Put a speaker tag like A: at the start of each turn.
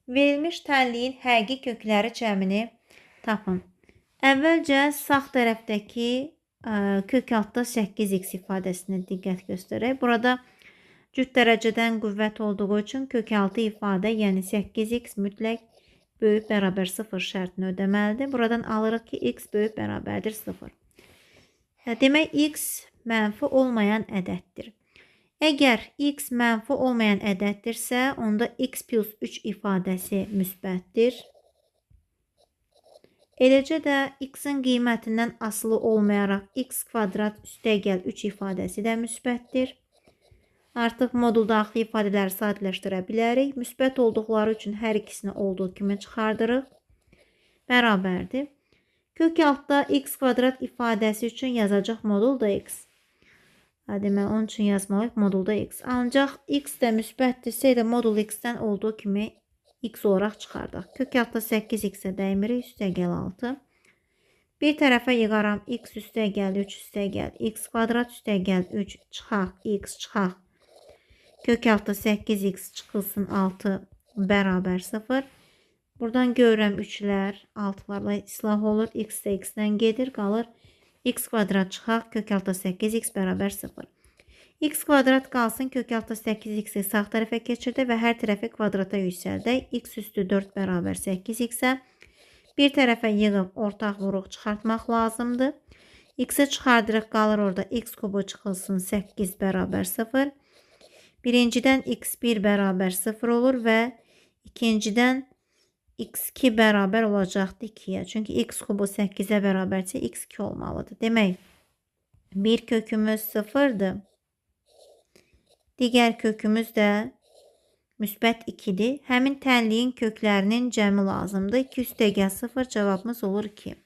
A: Verilmiş tənliyin həqiqi kökləri cəmini tapın. Əvvəlcə sağ tərəfdəki kök altda 8x ifadəsinə diqqət göstərək. Burada cüt dərəcədən qüvvət olduğu üçün kök altı ifadə, yəni 8x mütləq böyük bərabər 0 şərtini ödəməlidir. Buradan alırıq ki, x böyük bərabərdir 0. Demək, x mənfi olmayan ədəddir. Əgər x mənfi olmayan ədəddirsə, onda x plus 3 ifadəsi müsbətdir. Eləcə də x-in qiymətindən asılı olmayaraq x kvadrat üstəgəl 3 ifadəsi də müsbətdir. Artıq modul daxili ifadələri sadələşdirə bilərik. Müsbət olduqları üçün hər ikisini olduğu kimi çıxardırıq. Bərabərdir. Kök altda x kvadrat ifadəsi üçün yazacaq modulda x. Demək, onun üçün yazmalıyıq modulda x. Ancaq x də müsbətdirsə də modul x-dən olduğu kimi x olaraq çıxardaq. Kök altda 8x-ə dəymirik, üstəgəl 6. Bir tərəfə yığaram x üstəgəl 3 üstəgəl x kvadrat üstəgəl 3 çıxaq x çıxaq. Kök altda 8x çıxılsın 6 bərabər 0. Buradan görürəm 3-lər 6-larla islah olur. X də x-dən gedir, qalır. X kvadrat çıxaq, kök altda 8x bərabər 0. X kvadrat qalsın, kök altda 8x-i sağ tərəfə keçirdi və hər tərəfi kvadrata yüksəldək. X üstü 4 bərabər 8x-ə bir tərəfə yığıb ortaq vuruq çıxartmaq lazımdır. X-i çıxardırıq, qalır orada x kubu çıxılsın 8 bərabər 0. Birincidən x1 bərabər 0 olur və ikincidən x2 bərabər olacaqdır 2-yə. Çünki x kubu 8-ə bərabərsə x2 olmalıdır. Demək, bir kökümüz 0-dır. Digər kökümüz də müsbət 2-dir. Həmin tənliyin köklərinin cəmi lazımdır. 2 üstəgəl 0 cavabımız olur 2.